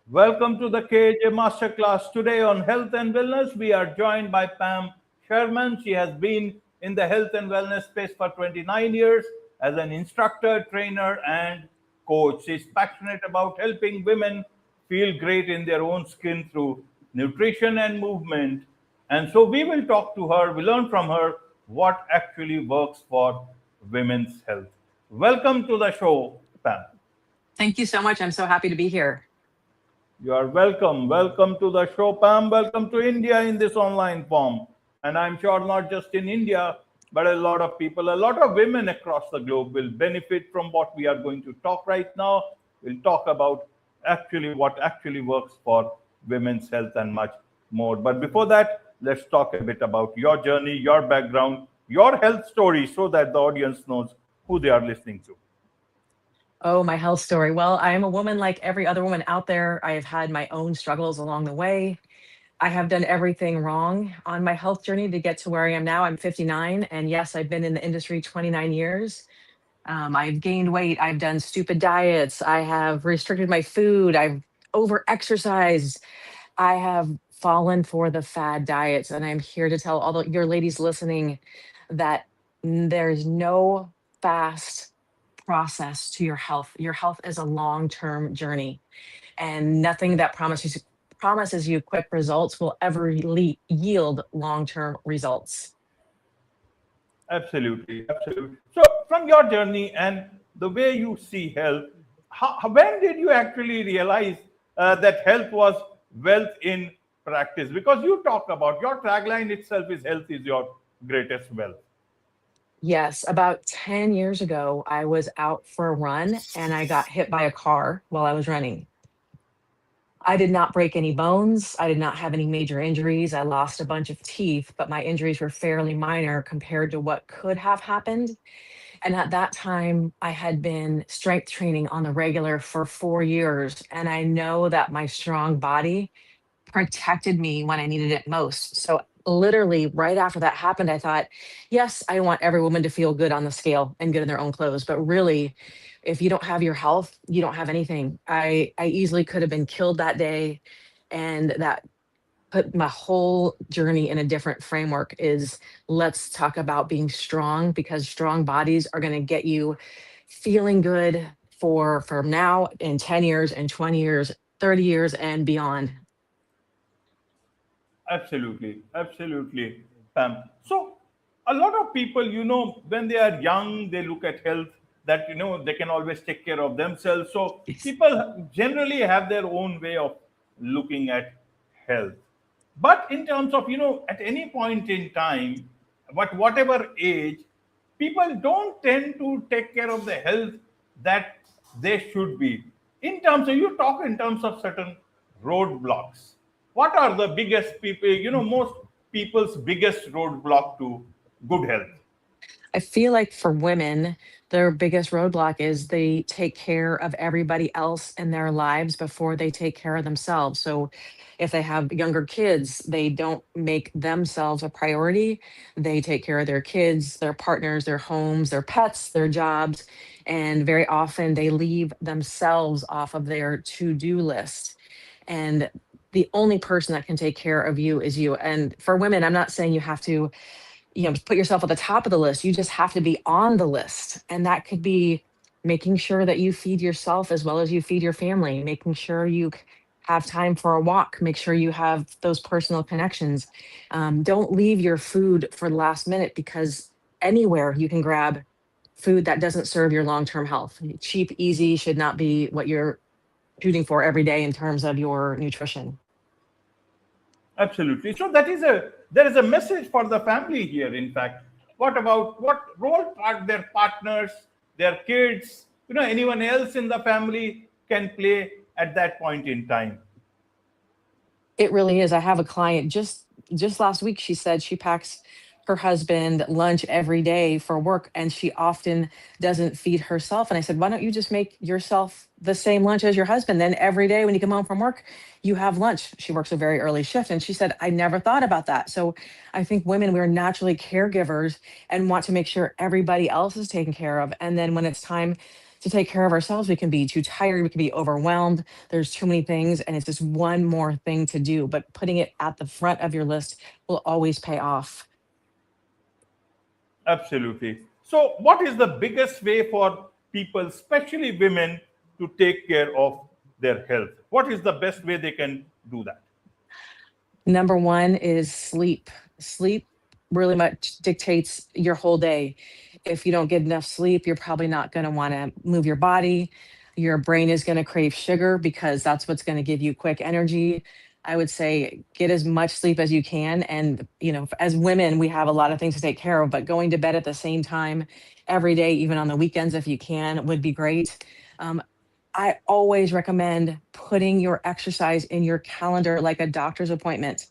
Welcome to the KJ Masterclass. Today on health and wellness, we are joined by Pam Sherman. She has been in the health and wellness space for 29 years as an instructor, trainer, and coach. She's passionate about helping women feel great in their own skin through nutrition and movement. And so we will talk to her, we learn from her what actually works for women's health. Welcome to the show, Pam. Thank you so much. I'm so happy to be here. You are welcome. Welcome to the show, Pam. Welcome to India in this online form. And I'm sure not just in India, but a lot of people, a lot of women across the globe will benefit from what we are going to talk right now. We'll talk about actually what actually works for women's health and much more. But before that, let's talk a bit about your journey, your background, your health story so that the audience knows who they are listening to. Oh, my health story. Well, I am a woman like every other woman out there. I have had my own struggles along the way. I have done everything wrong on my health journey to get to where I am now. I'm 59. And yes, I've been in the industry 29 years. I've gained weight. I've done stupid diets. I have restricted my food. I've over exercised. I have fallen for the fad diets. And I'm here to tell all your ladies listening that there's no fast process to your health. Your health is a long-term journey, and nothing that promises you quick results will ever yield long-term results. Absolutely, absolutely. So, from your journey and the way you see health, when did you actually realize that health was wealth in practice? Because you talk about your tagline itself is health is your greatest wealth. Yes, about 10 years ago, I was out for a run and I got hit by a car while I was running. I did not break any bones. I did not have any major injuries. I lost a bunch of teeth, but my injuries were fairly minor compared to what could have happened. And at that time, I had been strength training on the regular for 4 years. And I know that my strong body protected me when I needed it most. So, literally, right after that happened, I thought, yes, I want every woman to feel good on the scale and good in their own clothes. But really, if you don't have your health, you don't have anything. I easily could have been killed that day. And that put my whole journey in a different framework is let's talk about being strong because strong bodies are going to get you feeling good for from now in 10 years and 20 years, 30 years and beyond. Absolutely, absolutely, Pam. So, a lot of people, when they are young, they look at health that, they can always take care of themselves. So, Yes. people generally have their own way of looking at health. But in terms of, at any point in time, whatever age, people don't tend to take care of the health that they should be. In terms of, you talk in terms of certain roadblocks. What are the biggest people, most people's biggest roadblock to good health? I feel like for women, their biggest roadblock is they take care of everybody else in their lives before they take care of themselves. So if they have younger kids, they don't make themselves a priority. They take care of their kids, their partners, their homes, their pets, their jobs. And very often they leave themselves off of their to do list. And the only person that can take care of you is you. And for women, I'm not saying you have to put yourself at the top of the list. You just have to be on the list. And that could be making sure that you feed yourself as well as you feed your family, making sure you have time for a walk, make sure you have those personal connections. Don't leave your food for the last minute because anywhere you can grab food that doesn't serve your long-term health. Cheap, easy should not be what you're shooting for every day in terms of your nutrition. Absolutely. So there is a message for the family here. In fact, what about what role their partners, their kids, anyone else in the family can play at that point in time? It really is. I have a client just last week. She said she packs her husband lunch every day for work and she often doesn't feed herself. And I said, why don't you just make yourself the same lunch as your husband? Then every day when you come home from work, you have lunch. She works a very early shift. And she said, I never thought about that. So I think women, we're naturally caregivers and want to make sure everybody else is taken care of. And then when it's time to take care of ourselves. We can be too tired, we can be overwhelmed. There's too many things, and it's just one more thing to do. But putting it at the front of your list will always pay off. Absolutely. So, what is the biggest way for people, especially women, to take care of their health? What is the best way they can do that? Number one is sleep. Sleep really much dictates your whole day. If you don't get enough sleep, you're probably not going to want to move your body. Your brain is going to crave sugar because that's what's going to give you quick energy. I would say get as much sleep as you can. And, as women, we have a lot of things to take care of, but going to bed at the same time every day, even on the weekends, if you can, would be great. Um, I always recommend putting your exercise in your calendar like a doctor's appointment,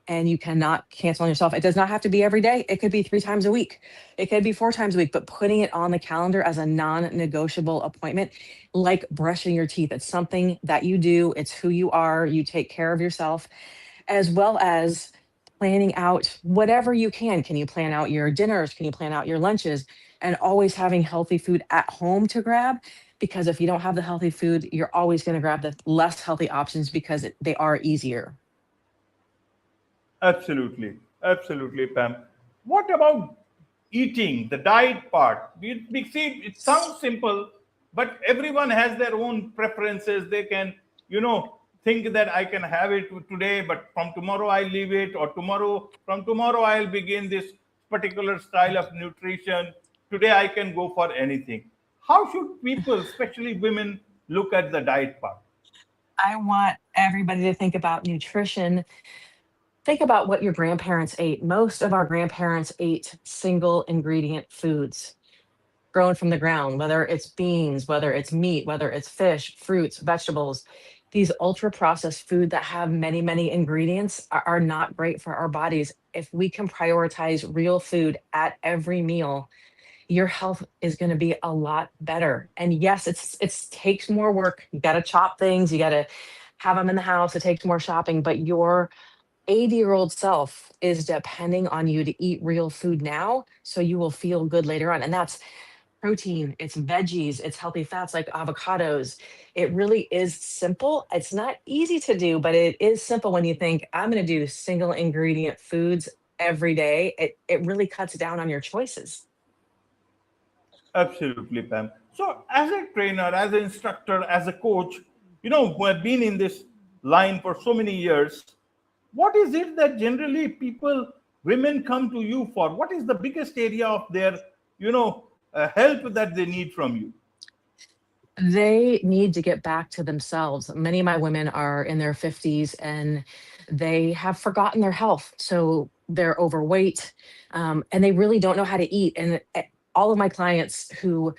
and you cannot cancel on yourself. It does not have to be every day. It could be 3 times a week. It could be 4 times a week, but putting it on the calendar as a non-negotiable appointment, like brushing your teeth. It's something that you do. It's who you are. You take care of yourself, as well as planning out whatever you can. Can you plan out your dinners? Can you plan out your lunches? And always having healthy food at home to grab. Because if you don't have the healthy food, you're always going to grab the less healthy options because they are easier. Absolutely. Absolutely, Pam. What about eating, the diet part? We see it sounds simple, but everyone has their own preferences. They can, think that I can have it today, but from tomorrow I'll leave it, or from tomorrow I'll begin this particular style of nutrition. Today I can go for anything. How should people, especially women, look at the diet part? I want everybody to think about nutrition. Think about what your grandparents ate. Most of our grandparents ate single ingredient foods grown from the ground, whether it's beans, whether it's meat, whether it's fish, fruits, vegetables. These ultra processed food that have many, many ingredients are not great for our bodies. If we can prioritize real food at every meal, your health is going to be a lot better. And yes, it's takes more work. You got to chop things, you got to have them in the house. It takes more shopping, but your 80-year-old self is depending on you to eat real food now so you will feel good later on. And that's protein, it's veggies, it's healthy fats like avocados. It really is simple. It's not easy to do, but it is simple when you think, I'm going to do single ingredient foods every day. It really cuts down on your choices. Absolutely, Pam. So, as a trainer, as an instructor, as a coach, who have been in this line for so many years, what is it that generally women come to you for? What is the biggest area of their, help that they need from you? They need to get back to themselves. Many of my women are in their 50s and they have forgotten their health. So they're overweight, and they really don't know how to eat. And all of my clients who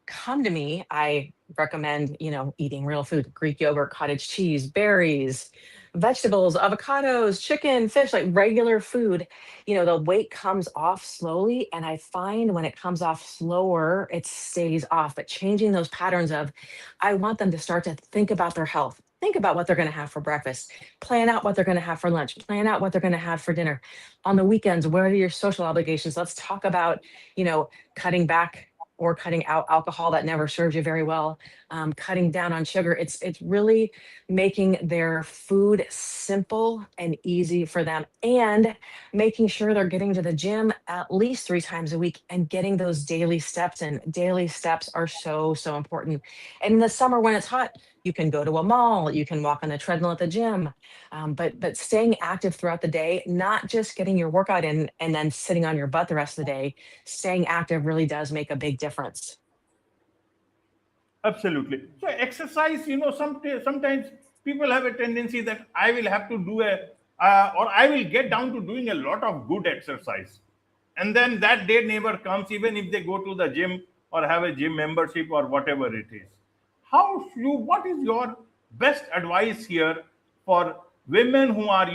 come to me, I recommend, eating real food, Greek yogurt, cottage cheese, berries, vegetables, avocados, chicken, fish, like regular food. The weight comes off slowly. And I find when it comes off slower, it stays off. But changing those patterns of, I want them to start to think about their health. Think about what they're going to have for breakfast. Plan out what they're going to have for lunch. Plan out what they're going to have for dinner. On the weekends, what are your social obligations? Let's talk about, cutting back or cutting out alcohol that never serves you very well, cutting down on sugar. It's really making their food simple and easy for them, and making sure they're getting to the gym at least 3 times a week and getting those daily steps in. Daily steps are so, so important. And in the summer when it's hot, you can go to a mall, you can walk on the treadmill at the gym, but staying active throughout the day, not just getting your workout in and then sitting on your butt the rest of the day. Staying active really does make a big difference. Absolutely. So exercise, sometimes people have a tendency that I will have to do or I will get down to doing a lot of good exercise, and then that day never comes, even if they go to the gym or have a gym membership or whatever it is. What is your best advice here for women who are,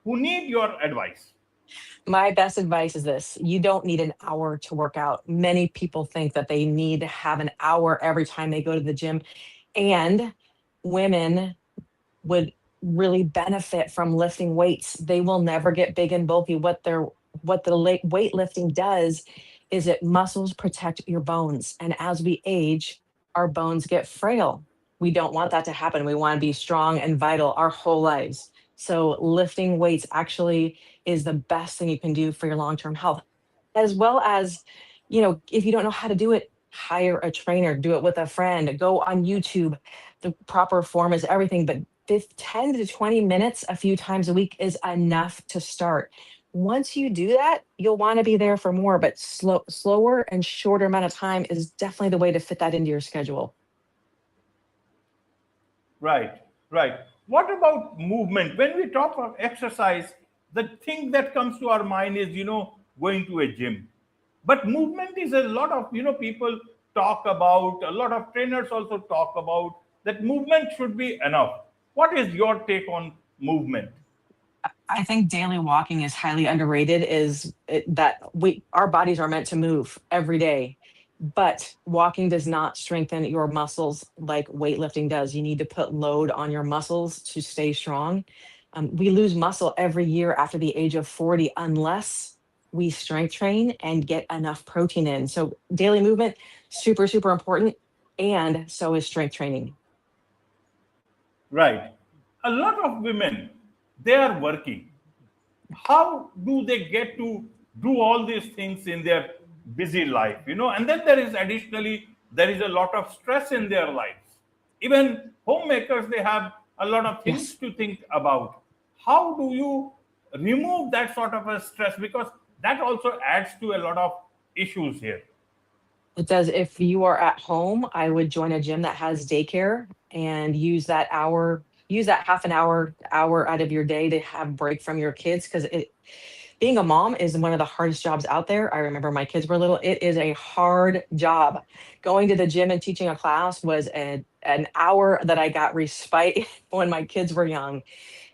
who need your advice? My best advice is this: you don't need an hour to work out. Many people think that they need to have an hour every time they go to the gym. And women would really benefit from lifting weights. They will never get big and bulky. What the weightlifting does is that muscles protect your bones. And as we age, our bones get frail. We don't want that to happen. We want to be strong and vital our whole lives. So lifting weights actually is the best thing you can do for your long-term health. As well as, if you don't know how to do it, hire a trainer, do it with a friend, go on YouTube. The proper form is everything, but 10 to 20 minutes a few times a week is enough to start. Once you do that, you'll want to be there for more, but slower and shorter amount of time is definitely the way to fit that into your schedule. Right, right. What about movement? When we talk of exercise, the thing that comes to our mind is, going to a gym. But movement is a lot of, people talk about, a lot of trainers also talk about that movement should be enough. What is your take on movement? I think daily walking is highly underrated. That our bodies are meant to move every day, but walking does not strengthen your muscles like weightlifting does. You need to put load on your muscles to stay strong. We lose muscle every year after the age of 40 unless we strength train and get enough protein in. So daily movement, super, super important. And so is strength training. Right. A lot of women, they are working. How do they get to do all these things in their busy life? And then there is a lot of stress in their lives. Even homemakers, they have a lot of things Yes. to think about. How do you remove that sort of a stress? Because that also adds to a lot of issues here. It does. If you are at home, I would join a gym that has daycare and use that half an hour out of your day to have break from your kids. Because being a mom is one of the hardest jobs out there. I remember my kids were little. It is a hard job. Going to the gym and teaching a class was an hour that I got respite when my kids were young.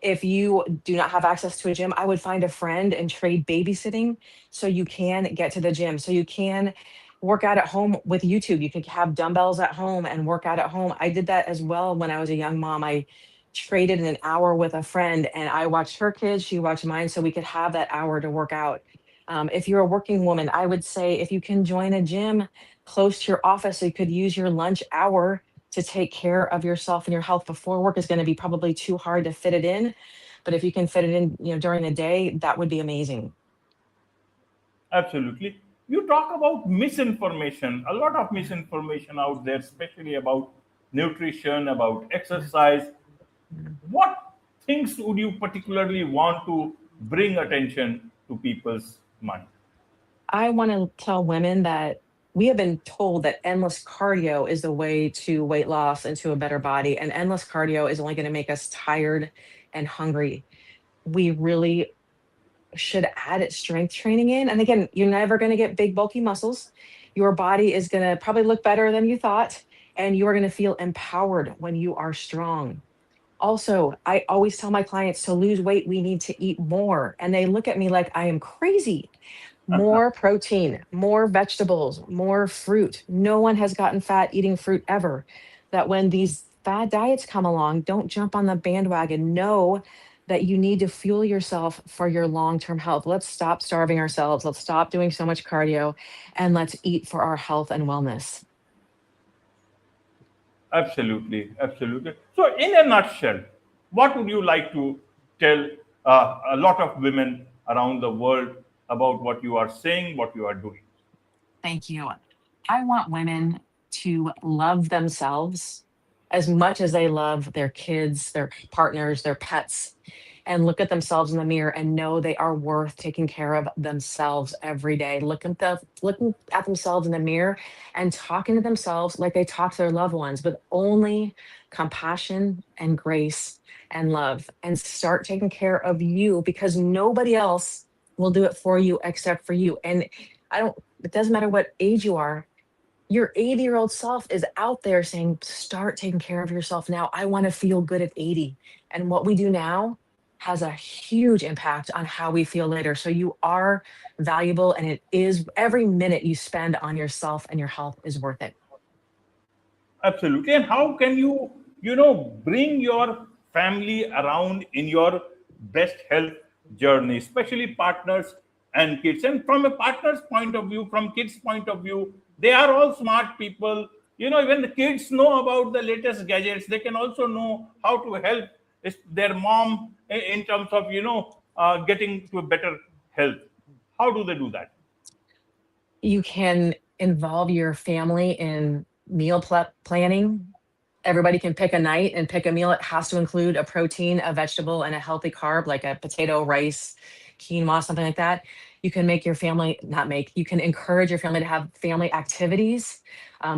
If you do not have access to a gym, I would find a friend and trade babysitting so you can get to the gym, so you can work out at home with YouTube. You could have dumbbells at home and work out at home. I did that as well when I was a young mom. I traded an hour with a friend and I watched her kids, she watched mine, so we could have that hour to work out. If you're a working woman, I would say if you can join a gym close to your office, so you could use your lunch hour to take care of yourself and your health before work is going to be probably too hard to fit it in. But if you can fit it in, during the day, that would be amazing. Absolutely. You talk about misinformation, a lot of misinformation out there, especially about nutrition, about exercise. What things would you particularly want to bring attention to people's mind? I want to tell women that we have been told that endless cardio is the way to weight loss and to a better body. And endless cardio is only going to make us tired and hungry. We really should add strength training in. And again, you're never going to get big, bulky muscles. Your body is going to probably look better than you thought. And you are going to feel empowered when you are strong. Also, I always tell my clients to lose weight, we need to eat more. And they look at me like I am crazy. More protein, more vegetables, more fruit. No one has gotten fat eating fruit ever. That when these fad diets come along, don't jump on the bandwagon. Know that you need to fuel yourself for your long term health. Let's stop starving ourselves. Let's stop doing so much cardio and let's eat for our health and wellness. Absolutely, absolutely. So, in a nutshell, what would you like to tell a lot of women around the world about what you are saying, what you are doing? Thank you. I want women to love themselves as much as they love their kids, their partners, their pets, and look at themselves in the mirror and know they are worth taking care of themselves every day. Looking at themselves in the mirror and talking to themselves like they talk to their loved ones, with only compassion and grace and love. And start taking care of you because nobody else will do it for you except for you. And it doesn't matter what age you are, your 80-year-old self is out there saying, start taking care of yourself now. I want to feel good at 80. And what we do now has a huge impact on how we feel later. So you are valuable, and it is every minute you spend on yourself and your health is worth it. Absolutely. And how can you, bring your family around in your best health journey, especially partners and kids. And from a partner's point of view, from kids' point of view, they are all smart people. Even the kids know about the latest gadgets. They can also know how to help their mom in terms of getting to a better health. How do they do that? You can involve your family in meal planning. Everybody can pick a night and pick a meal. It has to include a protein, a vegetable, and a healthy carb like a potato, rice, quinoa, something like that. You can make your family, not make, you can encourage your family to have family activities,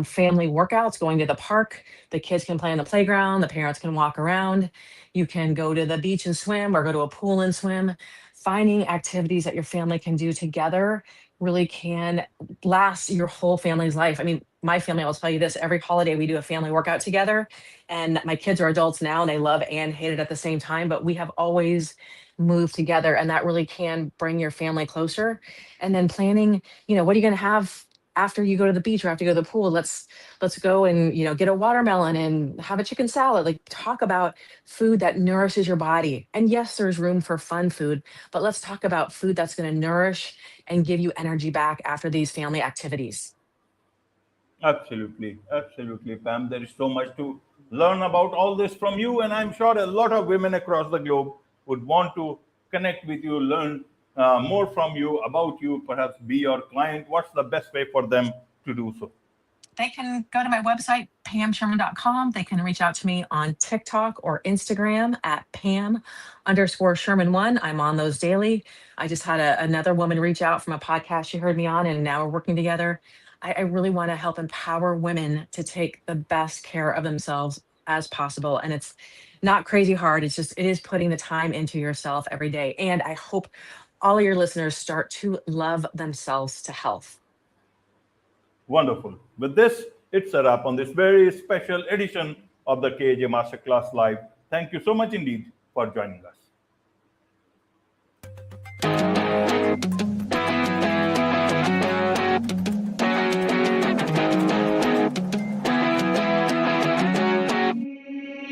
family workouts, going to the park. The kids can play on the playground, the parents can walk around. You can go to the beach and swim or go to a pool and swim. Finding activities that your family can do together really can last your whole family's life. I mean, my family, I'll tell you this, every holiday we do a family workout together. And my kids are adults now and they love and hate it at the same time, but we have always moved together, and that really can bring your family closer. And then planning, what are you going to have after you go to the beach or after you go to the pool? Let's go and get a watermelon and have a chicken salad. Like, talk about food that nourishes your body. And yes, there's room for fun food, but let's talk about food that's going to nourish and give you energy back after these family activities. Absolutely, absolutely, Pam. There is so much to learn about all this from you, and I'm sure a lot of women across the globe would want to connect with you, learn more from you, about you, perhaps be your client. What's the best way for them to do so? They can go to my website, pamsherman.com. They can reach out to me on TikTok or Instagram at Pam_Sherman1. I'm on those daily. I just had another woman reach out from a podcast she heard me on, and now we're working together. I really want to help empower women to take the best care of themselves as possible. And it's not crazy hard. It is putting the time into yourself every day. And I hope all of your listeners start to love themselves to health. Wonderful. With this, it's a wrap on this very special edition of the KJ Masterclass Live. Thank you so much indeed for joining us.